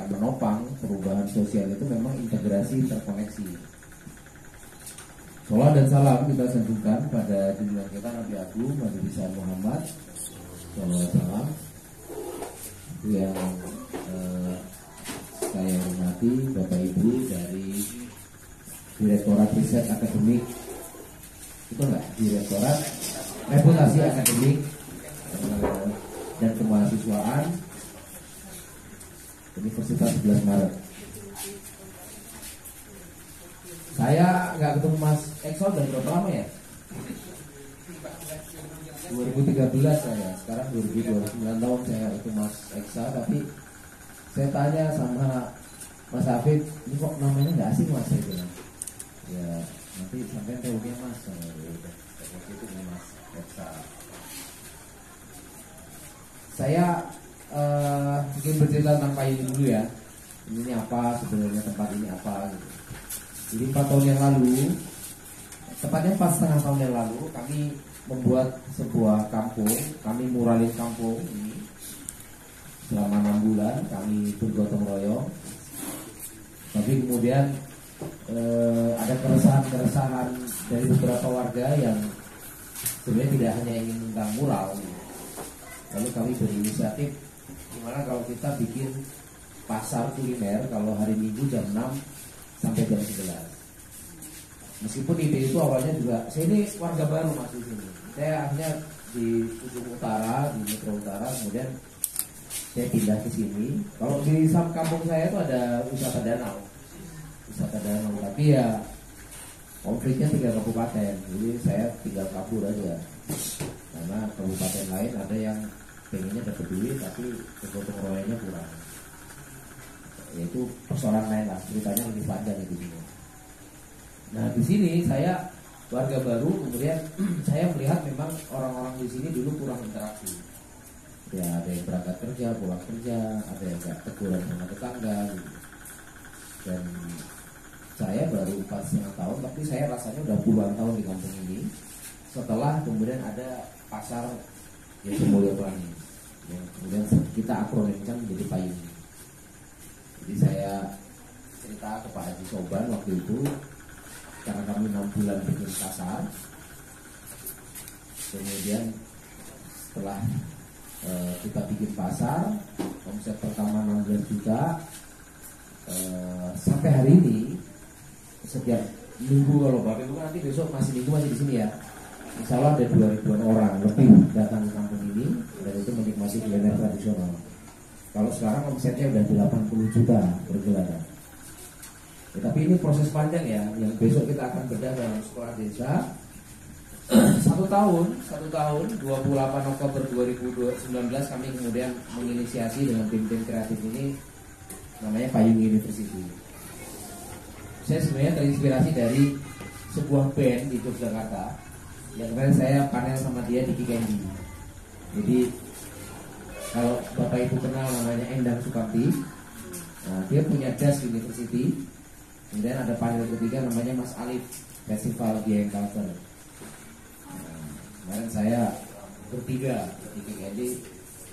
menopang perubahan sosial itu memang integrasi interkoneksi. Salam dan salam kita sanjungkan pada junjungan kita Nabi Agung Nabi Besar Muhammad SAW yang saya hormati Bapak Ibu dari Direktorat Riset Akademik, itu enggak, Direktorat Reputasi Akademik dan Kemahasiswaan Universitas 11 Maret. Saya nggak ketemu Mas Exol dari berapa lama ya? 2013 saya, sekarang 2029 tahun saya itu Mas Eksa, tapi saya tanya sama Mas Hafid, ini kok namanya nggak asing Mas, saya bilang. Ya nanti sampai tahunya Mas, waktu itu Mas Eksa. Saya mungkin bercerita tentang payung dulu ya. Ini apa sebenarnya, tempat ini apa gitu. Jadi 4 tahun yang lalu, tepatnya 4,5 tahun yang lalu, kami membuat sebuah kampung, kami muralin kampung ini selama 6 bulan, kami bergotong royong. Tapi kemudian ada keresahan-keresahan dari beberapa warga yang sebenarnya tidak hanya ingin tentang mural. Lalu kami berinisiatif, gimana kalau kita bikin pasar kuliner kalau hari Minggu jam 6 sampai jam 11. Meskipun ide itu awalnya juga, saya ini warga baru Mas di sini. Saya akhirnya di ujung utara, di Metro Utara, kemudian saya pindah ke sini. Kalau di kampung saya itu ada wisata danau, tapi ya konfliknya 3 kabupaten, jadi saya tinggal kabur aja. Karena kabupaten lain ada yang pengennya dapat duit, tapi kegotong royongnya kurang. Yaitu persoalan lain lah, ceritanya lebih panjang itu semua. Nah di sini saya warga baru, kemudian saya melihat memang orang-orang di sini dulu kurang interaksi. Ya ada yang berangkat kerja, pulang kerja, ada yang gak teguran sama tetangga gitu. Dan saya baru 4,5 tahun, tapi saya rasanya udah puluhan tahun di kampung ini. Setelah kemudian ada pasar yaitu Mulyo Pelangi, yang kemudian kita akronimkan menjadi payung. Jadi saya cerita ke Pak Haji Soban waktu itu, karena kami 6 bulan bikin pasar. Kemudian setelah kita bikin pasar, omset pertama 16 juta, sampai hari ini setiap minggu, kalau Bapak Ibu nanti besok masih minggu masih di sini ya, insya Allah ada 2.000-an orang lebih datang ke kampung ini dan itu menikmati kuliner tradisional. Kalau sekarang omsetnya udah 80 juta per bulan. Ya, tapi ini proses panjang ya, yang besok kita akan bedah dalam sekolah desa. 1 tahun, 28 Oktober 2019 kami kemudian menginisiasi dengan tim-tim kreatif ini, namanya Payung University. Saya sebenarnya terinspirasi dari sebuah band di Yogyakarta yang kemarin saya panel sama dia di Kikendi. Jadi kalau Bapak Ibu kenal namanya Endang Sukamti, nah, dia punya Jazz University. Kemudian ada panel ketiga namanya Mas Alif, Festival Dieng Culture. Nah, kemarin saya bertiga di Kikendi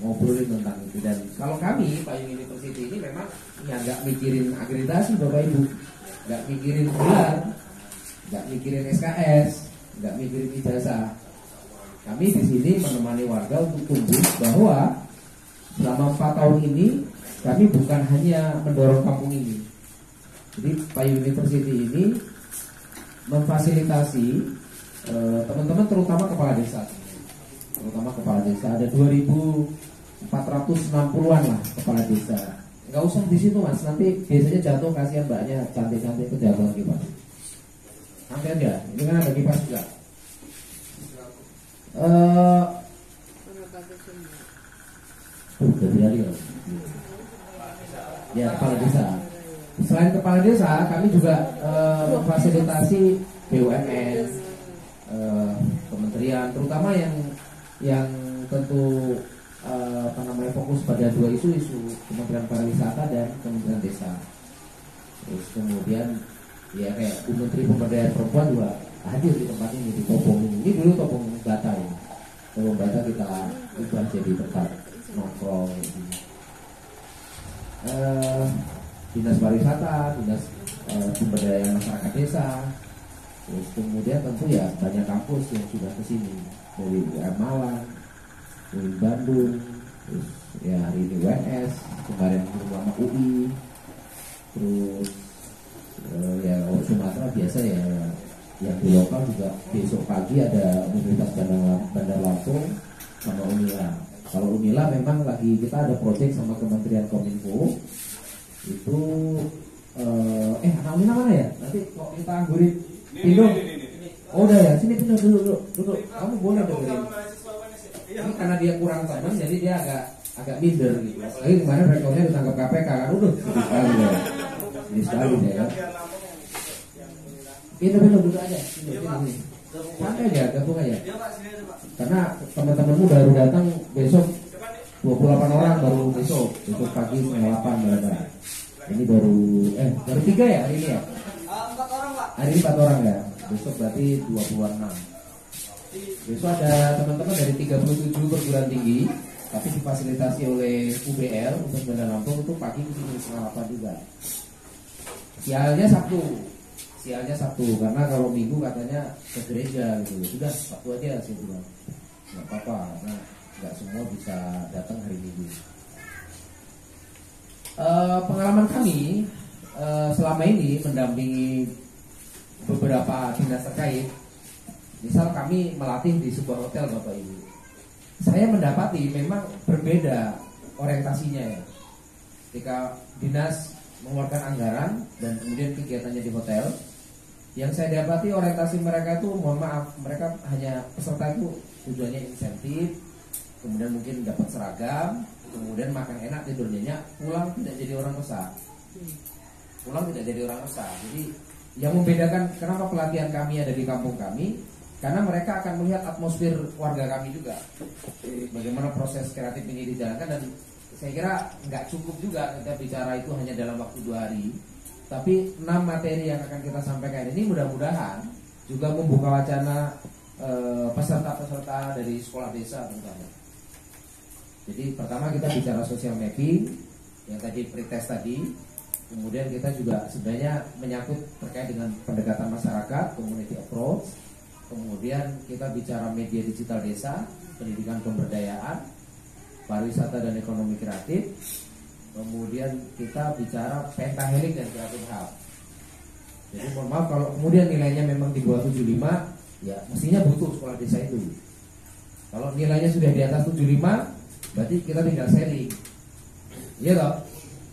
ngobrolin tentang itu. Dan kalau kami Payung University ini memang ya nggak mikirin akreditasi Bapak Ibu, nggak mikirin gelar, nggak mikirin SKS, nggak mikirin ijazah. Kami di sini menemani warga untuk tumbuh bahwa selama 4 tahun ini kami bukan hanya mendorong kampung ini. Jadi Payung University ini memfasilitasi teman-teman terutama kepala desa. Ada 2.460-an lah kepala desa. Nggak usah di situ Mas, nanti biasanya jatuh, kasihan mbaknya cantik-cantik ke jatuh kipas. Sampai aja, ini kan ada kipas juga. Ya kepala desa. Selain kepala desa, kami juga memfasilitasi BUMN, kementerian, terutama yang tentu fokus pada 2 isu Kementerian Pariwisata dan Kementerian Desa. Terus kemudian ya kayak Bu Menteri Pemberdayaan Perempuan juga hadir di tempat ini, di Topong ini. Ini dulu Topong Bata ya. Topong Bata kita ubah jadi tempat nongkrong. dinas pariwisata, dinas pemberdayaan masyarakat desa. Terus kemudian tentu ya banyak kampus yang sudah kesini dari Malang, dari Bandung, terus ya hari ini UNS, kemarin bersama UI, terus ya Sumatera biasa ya, yang di lokal juga besok pagi ada Universitas Bandar Lampung sama Unila. Kalau Unila memang lagi kita ada proyek sama Kementerian Kominfo itu anak Unila mana ya? Nanti kok kita anggurin Pindong. Oh udah ya, sini pindah dulu. Kamu boleh dengerin. Ini karena dia kurang teman, jadi dia agak minder gitu. Apalagi kemarin rekornya ditangkap KPK kan, sekali ya. Ini sekali ya. Pindah dulu aja. Sini. Santai aja, gabung aja. Karena teman-temanmu baru datang besok 28 orang baru besok pagi setengah 8 mereka. Ini baru 3 ya hari ini ya? 4 orang Pak. Hari ini 4 orang ya. Besok berarti 26. Besok ada teman-teman dari 37 perguruan tinggi, tapi difasilitasi oleh UBL untuk Bandar Lampung itu pagi di setengah 8 juga. Sialnya Sabtu karena kalau Minggu katanya ke gereja gitu. Sudah Sabtu aja saya bilang. Nggak apa-apa karena nggak semua bisa datang hari Minggu. Pengalaman kami selama ini mendampingi beberapa dinas terkait. Misal kami melatih di sebuah hotel Bapak Ibu. Saya mendapati memang berbeda orientasinya ya. Ketika dinas mengeluarkan anggaran dan kemudian kegiatannya di hotel, yang saya dapati orientasi mereka itu, mohon maaf, mereka hanya peserta itu tujuannya insentif, kemudian mungkin dapat seragam, kemudian makan enak, tidur nyenyak, pulang tidak jadi orang besar. Jadi yang membedakan kenapa pelatihan kami ada di kampung kami, karena mereka akan melihat atmosfer warga kami juga, bagaimana proses kreatif ini dijalankan. Dan saya kira nggak cukup juga kita bicara itu hanya dalam waktu 2 hari, tapi 6 materi yang akan kita sampaikan ini mudah-mudahan juga membuka wacana peserta-peserta dari sekolah desa terutama. Jadi pertama kita bicara social mapping yang tadi pretest tadi, kemudian kita juga sebenarnya menyangkut terkait dengan pendekatan masyarakat, community approach, kemudian kita bicara media digital desa, pendidikan pemberdayaan, pariwisata dan ekonomi kreatif, kemudian kita bicara pentahelik dan kreatif hub. Jadi mohon maaf kalau kemudian nilainya memang di bawah 75, ya mestinya butuh sekolah desa itu. Kalau nilainya sudah di atas 75, berarti kita tinggal sharing. Iya toh?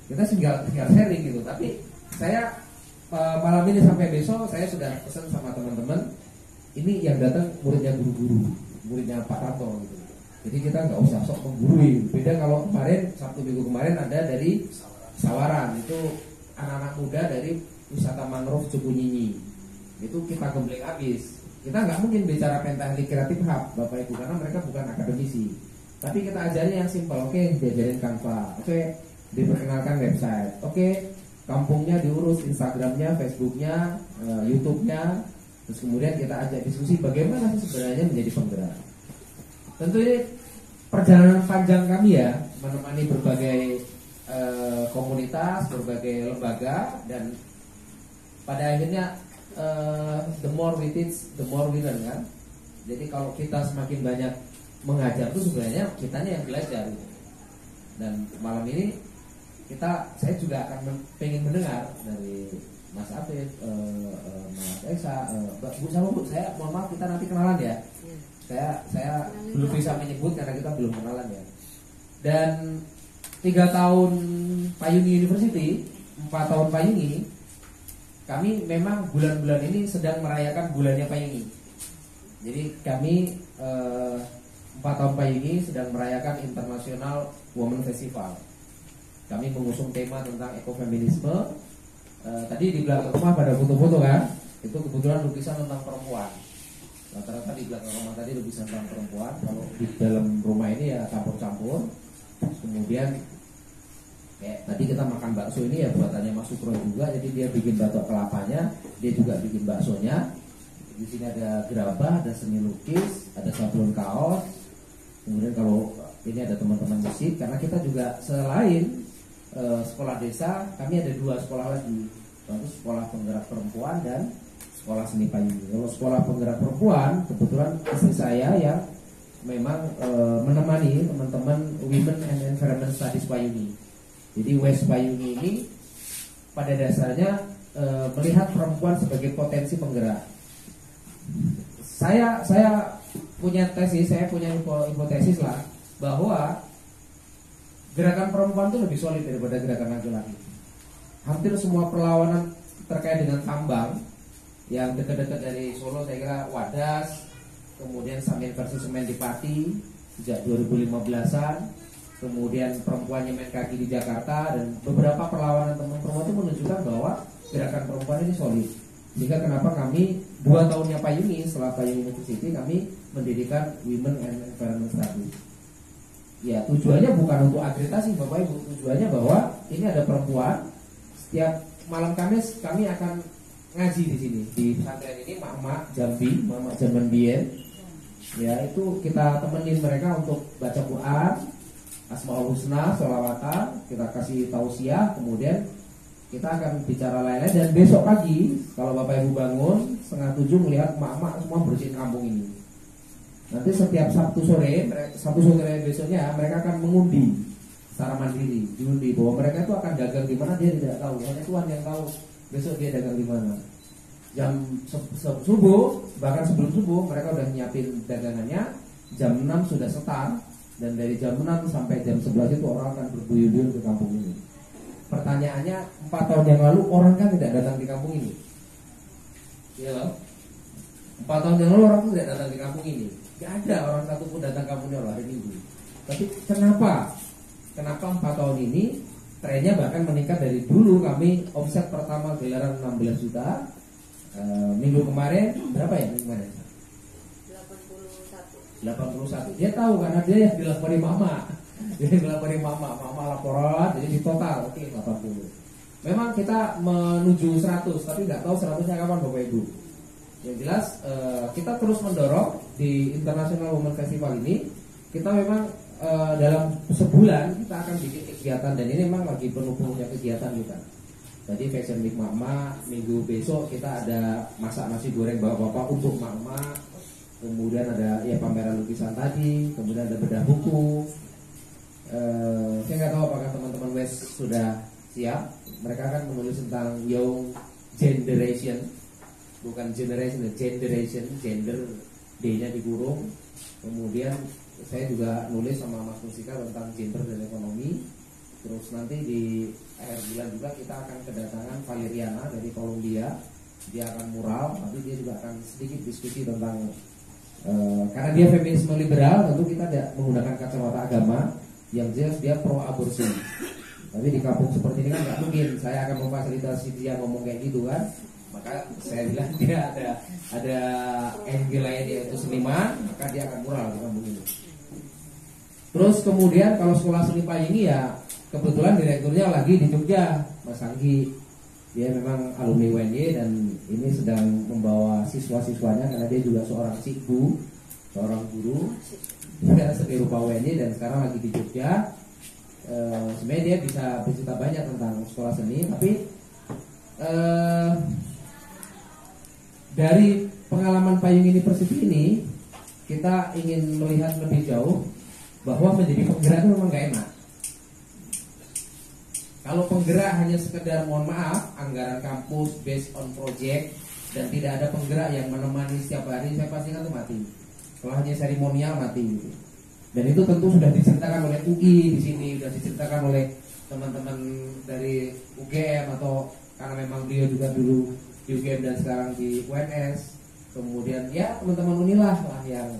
Kita tinggal sharing gitu. Tapi saya malam ini sampai besok saya sudah pesan sama teman-teman, ini yang datang muridnya guru-guru, muridnya Pak Tarto gitu. Jadi kita nggak usah sok menggurui. Beda kalau kemarin Sabtu Minggu kemarin ada dari Sawaran, itu anak-anak muda dari wisata mangrove Cukunyinyi. Itu kita gembleng habis. Kita nggak mungkin bicara pentahelik kreatif hub Bapak Ibu karena mereka bukan akademisi. Tapi kita ajari yang simpel. Oke, diajarin Canva. Oke, diperkenalkan website. Oke, kampungnya diurus Instagramnya, Facebooknya, YouTube-nya. Terus kemudian kita ajak diskusi bagaimana sih sebenarnya menjadi penggerak. Tentu ini perjalanan panjang kami ya, menemani berbagai komunitas, berbagai lembaga, dan pada akhirnya the more we teach, the more we learn kan. Jadi kalau kita semakin banyak mengajar itu sebenarnya kitanya yang belajar gitu. Dan malam ini saya juga akan pengen mendengar dari Mas Afif, Mas Esa, Bu sama Bu, saya mohon maaf kita nanti kenalan ya. Saya belum bisa menyebut karena kita belum kenalan ya. Dan 3 tahun Payuni University, 4 tahun Payuni, kami memang bulan-bulan ini sedang merayakan bulannya Payuni. Jadi kami 4 tahun Payuni sedang merayakan International Women Festival. Kami mengusung tema tentang ekofeminisme. Tadi di belakang rumah pada foto-foto kan, itu kebetulan lukisan tentang perempuan. Rata-rata di belakang rumah tadi lukisan tentang perempuan. Kalau di dalam rumah ini ya campur-campur. Kemudian kayak tadi kita makan bakso ini ya buatannya Mas Sukro juga. Jadi dia bikin batok kelapanya, dia juga bikin baksonya. Di sini ada gerabah, ada seni lukis, ada sablon kaos. Kemudian kalau ini ada teman-teman musik, karena kita juga selain sekolah desa, kami ada 2 sekolah lagi, yaitu sekolah penggerak perempuan dan sekolah seni payung. Kalau sekolah penggerak perempuan, kebetulan istri saya yang memang menemani teman-teman Women and Environment Studies Payuni. Jadi West Payuni ini pada dasarnya melihat perempuan sebagai potensi penggerak. Saya punya tesis, saya punya hipotesis lah bahwa gerakan perempuan itu lebih solid daripada gerakan laki-laki. Hampir semua perlawanan terkait dengan tambang yang dekat-dekat dari Solo, saya kira Wadas, kemudian Samin versus Semen di Pati sejak 2015-an, kemudian perempuannya main kaki di Jakarta, dan beberapa perlawanan teman perempuan itu menunjukkan bahwa gerakan perempuan ini solid. Sehingga kenapa kami 2 tahunnya Payuni, setelah Payuni University, kami mendirikan Women and Environment Studies. Ya, tujuannya bukan untuk akreditasi Bapak Ibu, tujuannya bahwa ini ada perempuan. Setiap malam Kamis kami akan ngaji di sini, di pesantren ini, mak-mak Jambi, mak-mak zaman biyen. Ya, itu kita temenin mereka untuk baca Quran, Asmaul Husna, sholawatan, kita kasih tausiah, kemudian kita akan bicara lain-lain. Dan besok pagi kalau Bapak Ibu bangun 6:30 melihat mak-mak semua bersihin kampung ini. Nanti setiap Sabtu sore besoknya mereka akan mengundi secara mandiri, diundi bahwa mereka itu akan dagang di mana dia tidak tahu, hanya Tuhan yang tahu besok dia dagang di mana. Jam subuh, bahkan sebelum subuh mereka udah nyiapin dagangannya. Jam 6 sudah setar, dan dari jam 6 sampai jam 11 itu orang akan berbuyur-buyur ke kampung ini. Pertanyaannya, 4 tahun yang lalu orang kan tidak datang di kampung ini. Iya loh. 4 tahun yang lalu orang tidak datang di kampung ini. Gak ada orang satu pun datang ke kampung ini hari Minggu. Tapi kenapa 4 tahun ini trennya bahkan meningkat? Dari dulu kami omset pertama gelaran 16 juta. Minggu kemarin berapa ya minggu kemarin? 81. Dia tahu karena dia yang dilapori mama. Jadi dilapori mama laporan, jadi di total oke 80. Memang kita menuju 100, tapi nggak tahu 100-nya kapan Bapak Ibu. Yang jelas kita terus mendorong di International Women Festival ini. Kita memang dalam sebulan kita akan bikin kegiatan, dan ini memang lagi penuh-penuhnya kegiatan kita. Jadi Fashion Week Mama, minggu besok kita ada masak nasi goreng bapak-bapak untuk mama. Kemudian ada ya pameran lukisan tadi, kemudian ada bedah buku. Saya nggak tahu apakah teman-teman West sudah siap. Mereka akan menulis tentang young generation, bukan generation, generation, gender, D-nya dikurung. Kemudian saya juga nulis sama Mas Musika tentang gender dan ekonomi. Terus nanti di akhir bulan juga kita akan kedatangan Valeriana dari Kolombia. Dia akan mural, tapi dia juga akan sedikit diskusi tentang karena dia feminisme liberal, tentu kita tidak menggunakan kacamata agama. Yang jelas dia pro aborsi. Tapi di kampung seperti ini kan nggak mungkin saya akan memfasilitasi dia ngomong kayak gitu kan. Maka saya bilang dia ada angle lain, yaitu seniman, maka dia akan mural di kampung ini. Terus kemudian kalau sekolah seni payung ini ya kebetulan direkturnya lagi di Jogja, Mas Anggi. Dia memang alumni UNY dan ini sedang membawa siswa-siswanya karena dia juga seorang cikgu, seorang guru. Dia seni rupa UNY dan sekarang lagi di Jogja. Sebenarnya dia bisa bercerita banyak tentang sekolah seni, tapi dari pengalaman Payung University ini kita ingin melihat lebih jauh bahwa menjadi penggerak itu memang gak enak. Kalau penggerak hanya sekedar mohon maaf anggaran kampus based on project dan tidak ada penggerak yang menemani setiap hari, saya pastikan itu mati. Kalau hanya seremonial mati gitu. Dan itu tentu sudah diceritakan oleh UI di sini, sudah diceritakan oleh teman-teman dari UGM, atau karena memang beliau juga dulu di UGM dan sekarang di UNS. Kemudian ya teman-teman Unilah lah yang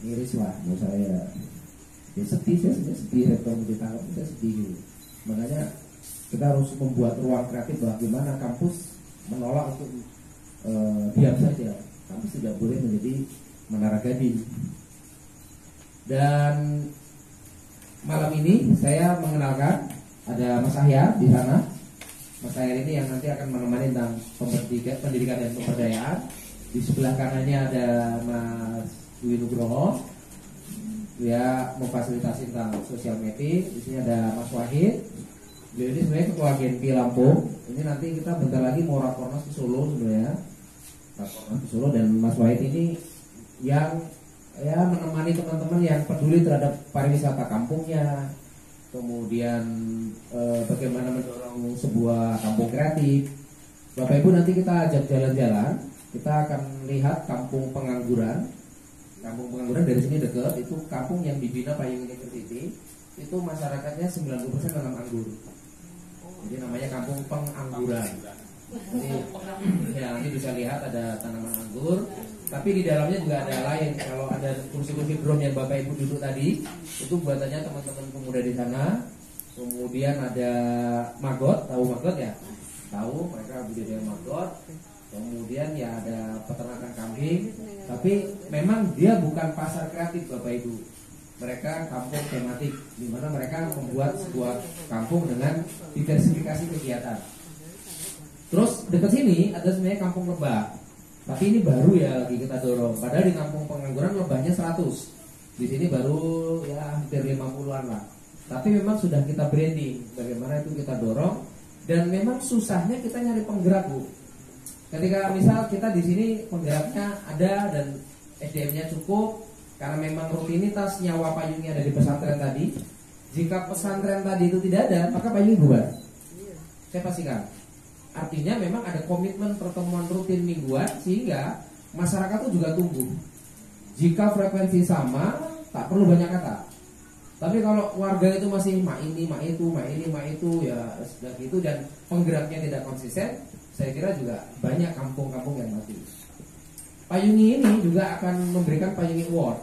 miris lah menurut saya. Ya sedih, saya sedih rektor ditangkap, saya sedih gitu. Makanya kita harus membuat ruang kreatif bagaimana kampus menolak untuk diam saja. Kampus tidak boleh menjadi menara gading. Dan malam ini saya mengenalkan ada Mas Ahyar di sana. Mas Ahyar ini yang nanti akan menemani tentang pendidikan dan pemberdayaan. Di sebelah kanannya ada Mas Dwi Nugroho. dia memfasilitasi tentang sosial media. Di sini ada Mas Wahid. Beliau ini sebenarnya ketua Genpi Lampung. Ini nanti kita bentar lagi mau rakornas ke Solo sebenarnya. Rakornas ke Solo, dan Mas Wahid ini yang ya menemani teman-teman yang peduli terhadap pariwisata kampungnya. Kemudian bagaimana mendorong sebuah kampung kreatif. Bapak Ibu, nanti kita ajak jalan-jalan. Kita akan lihat kampung pengangguran. Kampung pengangguran dari sini dekat, itu kampung yang dibina Payung University. Itu masyarakatnya 90% tanam anggur. Jadi namanya kampung pengangguran. Jadi ya nanti bisa lihat ada tanaman anggur. Tapi di dalamnya juga ada lain. Kalau ada kursi-kursi drone yang Bapak Ibu duduk tadi, itu buatannya teman-teman pemuda di sana. Kemudian ada maggot, tahu maggot ya? Tahu, mereka budidaya maggot. Kemudian ya ada peternakan kambing. Tapi memang dia bukan pasar kreatif Bapak Ibu. Mereka kampung tematik, di mana mereka membuat sebuah kampung dengan diversifikasi kegiatan. Terus dekat sini ada sebenarnya kampung lebah. Tapi ini baru ya lagi kita dorong. Padahal di kampung pengangguran lebahnya 100. Di sini baru ya hampir 50-an lah. Tapi memang sudah kita branding. Bagaimana itu kita dorong. Dan memang susahnya kita nyari penggerak, Bu. Ketika misal kita di sini penggeraknya ada dan SDM-nya cukup, karena memang rutinitas nyawa payungnya ada di pesantren tadi. Jika pesantren tadi itu tidak ada, maka payung bubar. Saya pastikan. Artinya memang ada komitmen pertemuan rutin mingguan sehingga masyarakat itu juga tumbuh. Jika frekuensi sama, tak perlu banyak kata. Tapi kalau warga itu masih mak ini, mak itu, mak ini, mak itu, ya sudah gitu, dan penggeraknya tidak konsisten, saya kira juga banyak kampung-kampung yang mati. Payungi ini juga akan memberikan Payungi Award.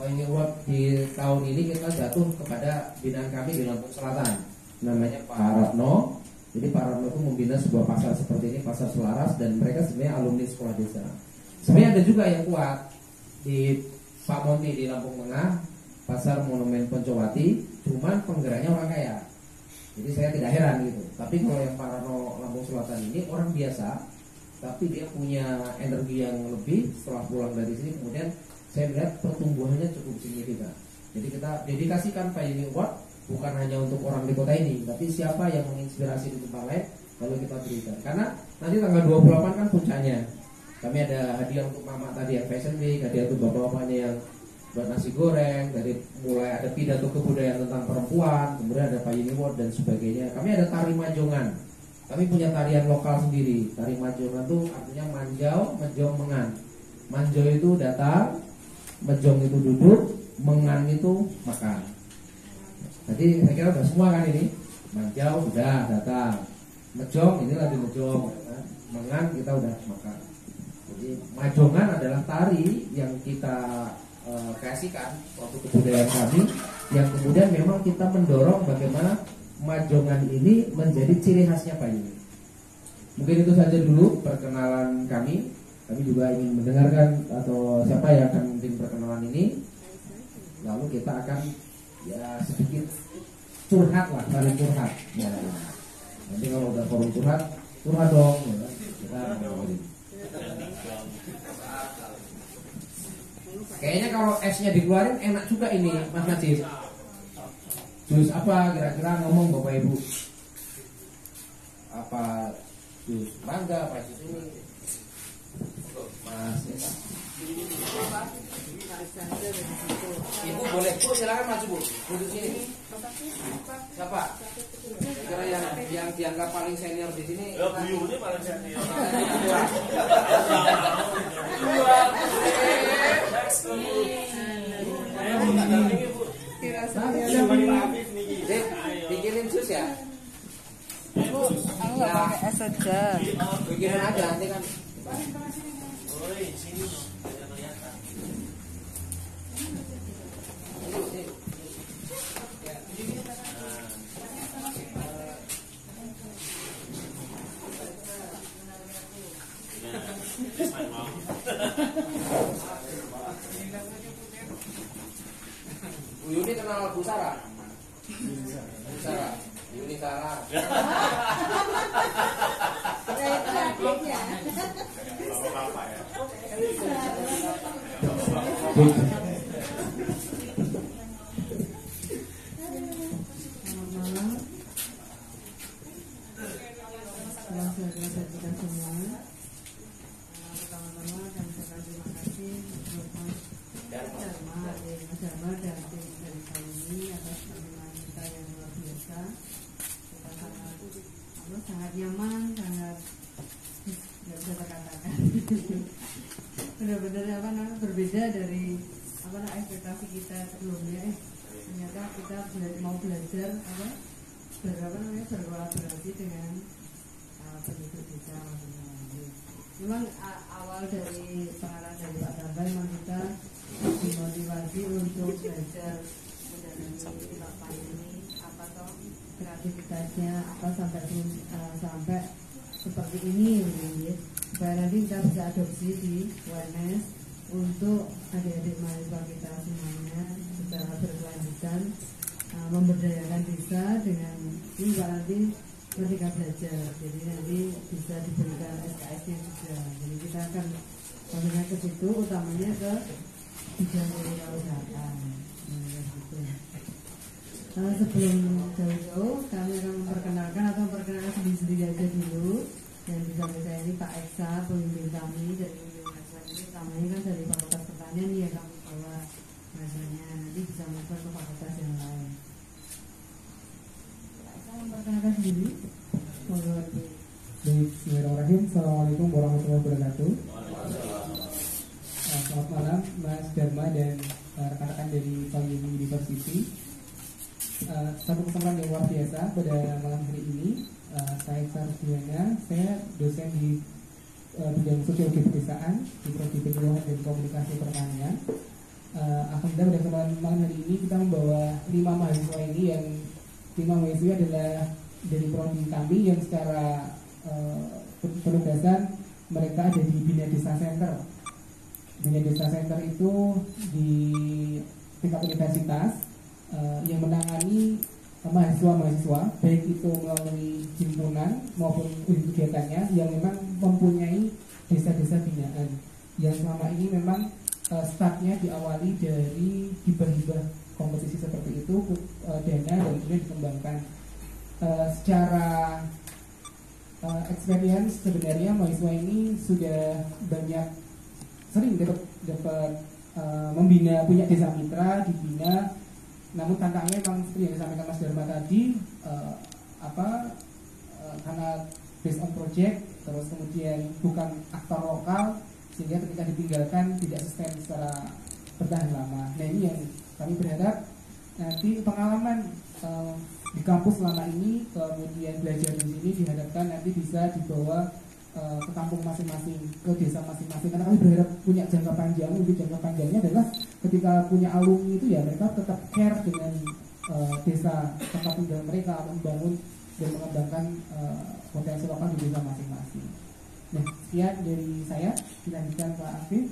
Payungi Award di tahun ini kita jatuh kepada binaan kami di Lampung Selatan. Namanya Pak Ratno. Jadi Pak Ratno itu membina sebuah pasar seperti ini, pasar selaras, dan mereka sebenarnya alumni sekolah desa. Sebenarnya ada juga yang kuat di Pak Monti di Lampung Tengah, pasar Monumen Poncowati, cuman penggeraknya orang kaya. Jadi saya tidak heran gitu. Tapi kalau yang Pak Ratno Lampung Selatan ini orang biasa, tapi dia punya energi yang lebih setelah pulang dari sini. Kemudian saya lihat pertumbuhannya cukup signifikan. Jadi kita dedikasikan Payungi Award bukan hanya untuk orang di kota ini, tapi siapa yang menginspirasi di tempat lain, lalu kita berikan. Karena nanti tanggal 28 kan puncaknya. Kami ada hadiah untuk mama tadi yang Fashion Week, hadiah untuk bapak-bapaknya yang buat nasi goreng, dari mulai ada pidato kebudayaan tentang perempuan, kemudian ada Payungi Award dan sebagainya. Kami ada tari majongan. Kami punya tarian lokal sendiri. Tari majongan itu artinya manjau, mejong, mengan. Manjau itu datang, mejong itu duduk, mengan itu makan. Jadi saya kira sudah semua kan ini. Manjau sudah datang, mejong ini lagi mejong, mengan kita udah makan. Jadi majongan adalah tari yang kita kreasikan waktu kebudayaan kami, yang kemudian memang kita mendorong bagaimana majongan ini menjadi ciri khasnya Payungi. Mungkin itu saja dulu perkenalan kami. Kami juga ingin mendengarkan atau siapa yang akan memimpin perkenalan ini. Lalu kita akan ya sedikit curhat lah, saling curhat. Ya. Nanti kalau udah forum curhat dong. Ya. Kita ngobrolin. Kayaknya kalau esnya dikeluarin enak juga ini, Mas Najib. Jus apa kira-kira ngomong Bapak Ibu? Apa jus mangga, apa jus ini? Mas ya. Ibu boleh, Bu silakan maju Bu, duduk sini. Siapa? Kira yang dianggap paling senior di sini? Ya Bu Yu ini paling senior. Bikinin jus ya? Bu, aku nggak pakai es saja. Bikinin aja nanti kan. Bu Yuni kenal Bu Sarah? Bu Sarah, Yuni Sarah. sangat nyaman, sangat nggak bisa terkatakan. Benar-benar berbeda dari ekspektasi kita sebelumnya. Ternyata kita mau belajar berkolaborasi dengan penduduk desa. Memang awal dari pengarahan dari Pak Tambah memang kita dimotivasi untuk belajar menjalani Bapak ini apa toh kreativitasnya apa sampai seperti ini gitu, supaya nanti kita bisa adopsi di UNS untuk adik-adik mahasiswa kita semuanya secara berkelanjutan memberdayakan desa dengan ini Pak nanti ketika belajar, jadi nanti bisa diberikan SKS-nya juga. Jadi kita akan konsentrasi ke situ, utamanya ke bidang kewirausahaan. Sebelum jauh-jauh, kami akan memperkenalkan sendiri-sendiri aja dulu. Yang di samping saya ini Pak Eksa, pemimpin kami dari Universitas ini, utamanya kan dari Fakultas Pertanian ya kami bawa bahasanya, nanti bisa masuk ke fakultas yang lain. Memperkenalkan sendiri. Bismillahirrahmanirrahim. Assalamualaikum warahmatullahi wabarakatuh. Selamat malam Mas Dharma dan rekan-rekan dari Payung University. Satu kesempatan yang luar biasa pada malam hari ini. Saya Sardiana, saya dosen di bidang sosiologi pedesaan di Prodi Penyuluhan dan Komunikasi Pertanian. Alhamdulillah pada kesempatan malam hari ini kita membawa 5 mahasiswa ini yang 5 mahasiswa adalah dari prodi kami yang secara penugasan mereka ada di Bina Desa Center. Bina Desa Center itu di tingkat universitas yang menangani mahasiswa-mahasiswa baik itu melalui himpunan maupun unit kegiatannya yang memang mempunyai desa-desa binaan yang selama ini memang startnya diawali dari hibah-hibah kompetisi seperti itu dana dan kemudian dikembangkan secara experience. Sebenarnya mahasiswa ini sudah banyak sering dapat membina, punya desa mitra dibina, namun tantangannya memang seperti yang disampaikan Mas Dharma tadi karena based on project, terus kemudian bukan aktor lokal sehingga ketika ditinggalkan tidak sustain secara bertahan lama. Nah ini yang kami berharap nanti pengalaman di kampus selama ini kemudian belajar di sini diharapkan nanti bisa dibawa ke kampung masing-masing, ke desa masing-masing, karena kami berharap punya jangka panjang. Untuk jangka panjangnya adalah ketika punya alumni itu ya mereka tetap care dengan desa tempat tinggal mereka, membangun dan mengembangkan potensi lokal di desa masing-masing. Nah, sekian dari saya, dilanjutkan Pak Afif.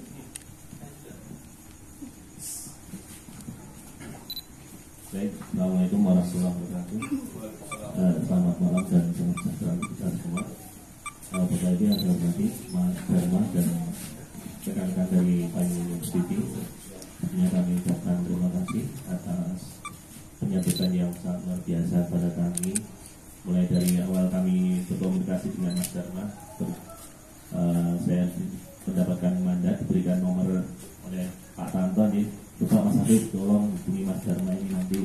Baik, Assalamualaikum warahmatullahi wabarakatuh. Selamat malam dan selamat sejahtera untuk kita semua. Bapak Ibu yang saya hormati, Mas Dharma dan rekan-rekan dari Payung University, tentunya kami ucapkan terima kasih atas penyambutan yang sangat luar biasa pada kami. Mulai dari awal kami berkomunikasi dengan Mas Dharma, saya mendapatkan mandat, diberikan nomor oleh Pak Tanto nih. Coba Mas Afif tolong hubungi Mas Dharma ini, nanti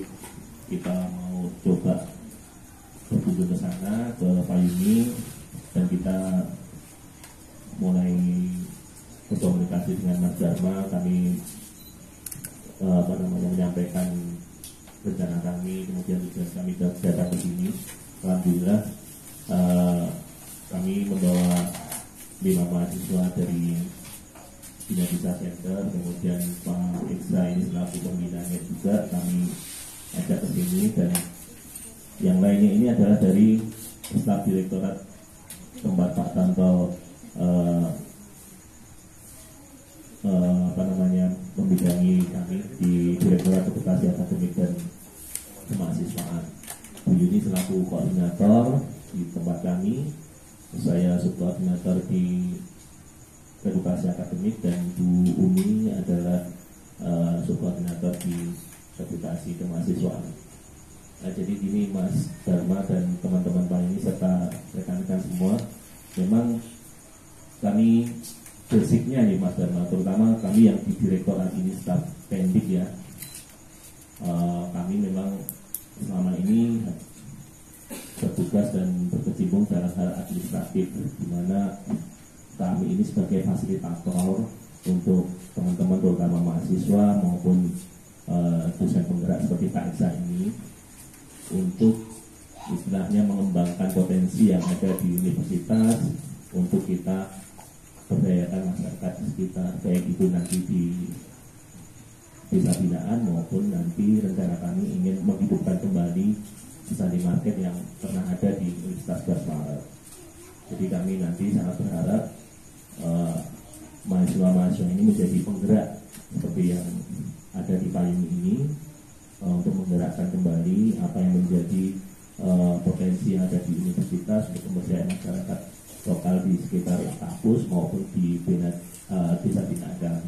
kita mau coba berkunjung ke sana, ke Payungi, dan kita mulai berkomunikasi dengan Mas Dharma. Kami menyampaikan rencana kami, kemudian juga kami datang ke sini. Alhamdulillah kami membawa 5 mahasiswa dari Bina Desa Center, kemudian Pak Eksa ini selaku pembinanya juga kami ajak ke sini, dan yang lainnya ini adalah dari staf direktorat tempat Pak Tanto membidangi kami di Direktorat Edukasi Akademik dan Kemahasiswaan. Bu Yuni selaku koordinator di tempat kami, saya subkoordinator di Edukasi Akademik, dan Bu Umi adalah subkoordinator di Edukasi Kemahasiswaan. Nah, jadi ini Mas Dharma dan teman-teman Pak ini serta rekan-rekan semua, memang kami basicnya nih Mas Dharma, terutama kami yang di direktorat ini staf pendik ya, kami memang selama ini bertugas dan berkecimpung dalam hal administratif, di mana kami ini sebagai fasilitator untuk teman-teman terutama mahasiswa maupun dosen penggerak seperti Kak Esa ini untuk istilahnya mengembangkan potensi yang ada di universitas untuk kita berdayakan masyarakat di sekitar, baik itu nanti di desa binaan maupun nanti rencana kami ingin menghidupkan kembali Sunday Market yang pernah ada di Universitas 12 Maret. Jadi kami nanti sangat berharap mahasiswa-mahasiswa ini menjadi penggerak seperti yang ada di Payung ini untuk menggerakkan kembali apa yang menjadi potensi yang ada di universitas untuk pemberdayaan masyarakat lokal di sekitar kampus maupun di desa binaan.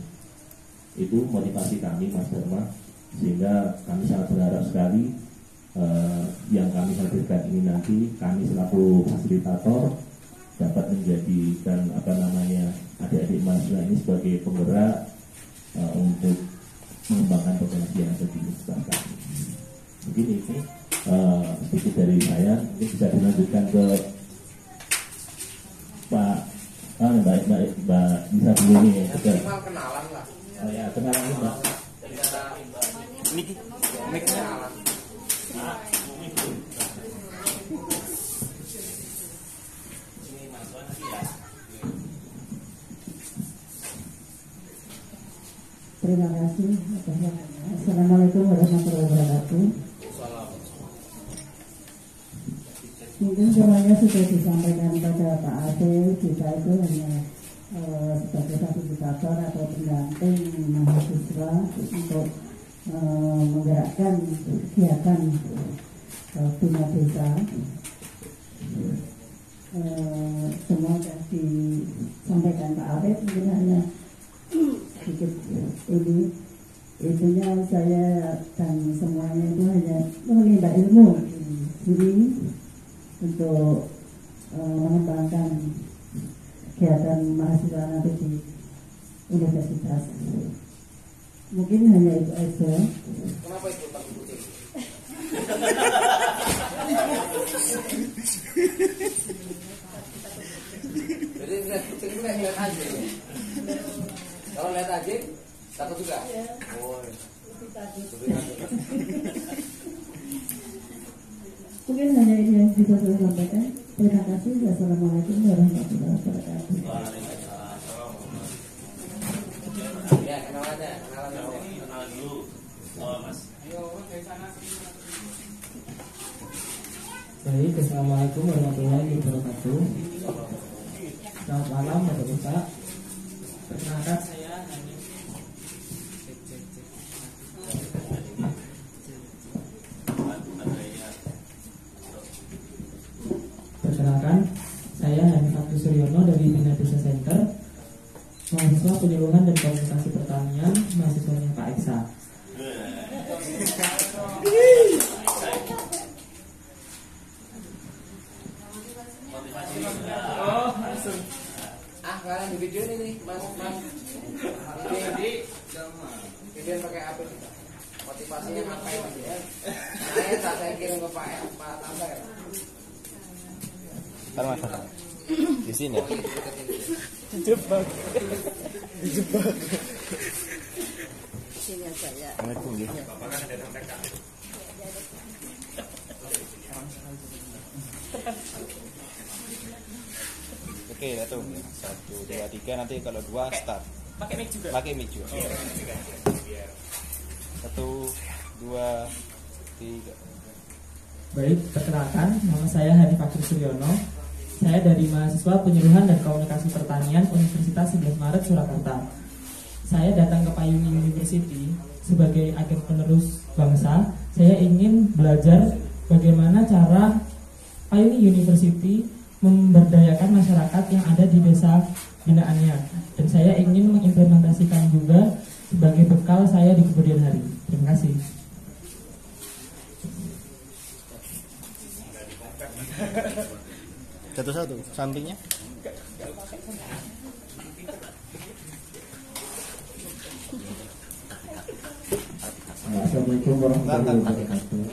Itu motivasi kami, Mas Dharma, sehingga kami sangat berharap sekali yang kami hadirkan ini nanti kami selaku fasilitator dapat menjadikan adik-adik mahasiswa ini sebagai penggerak untuk mengembangkan potensi yang ada di universitas kami. Mungkin itu sedikit dari saya. Mungkin bisa dilanjutkan ke Mbak bisa dulu nih. Kenalan lah. Oh ya, kenalan nih Mbak. Kenalan. Terima kasih. Assalamualaikum warahmatullahi wabarakatuh. Mungkin semuanya sudah disampaikan pada Pak Ade. Kita itu hanya sebagai fasilitator atau pendamping mahasiswa untuk menggerakkan kegiatan Bina Desa. Semua sudah disampaikan Pak Arif, mungkin hanya sedikit ini itunya saya dan semuanya itu hanya menimba ilmu ini untuk mengembangkan kegiatan mahasiswa nanti di universitas. Mungkin hanya itu aja. Kenapa itu Pak Kucing? Jadi kucing itu kayak lihat anjing. Kalau lihat anjing takut juga. Oh, lebih takut. Mungkin hanya ini yang bisa saya sampaikan. Terima kasih. Wassalamualaikum warahmatullahi wabarakatuh. Ya, kenalan dulu. Mas. Baik, assalamualaikum warahmatullahi wabarakatuh. Selamat malam, Bapak-Bapak. Perkenalkan saya Hanif. Perkenalkan, saya Hanif Abdul Suryono dari Bina Desa Center, mahasiswa penyuluhan dan komunikasi pertanian, mahasiswanya Pak Eksa. Kalian di video ini nih, Mas. Video pakai apa kita? Motivasinya ngapain Mas ya? Saya kirim ke Pak Tanda ya. Mas. Di sini. Dijebak. Sini aja ya. Assalamualaikum. Bapak kan ada sampaikan. Oke, itu 1, 2, 3 nanti kalau 2 start. Pakai mic juga. Pakai mic juga. 1, 2, 3. Baik, perkenalkan, nama saya Hanif Abdul Suryono. Saya dari mahasiswa penyuluhan dan komunikasi pertanian Universitas 11 Maret Surakarta. Saya datang ke Payung University sebagai agen penerus bangsa. Saya ingin belajar bagaimana cara Payung University memberdayakan masyarakat yang ada di desa binaannya, dan saya ingin mengimplementasikan juga sebagai bekal saya di kemudian hari. Terima kasih. Satu-satu, sampingnya. Assalamualaikum warahmatullahi wabarakatuh.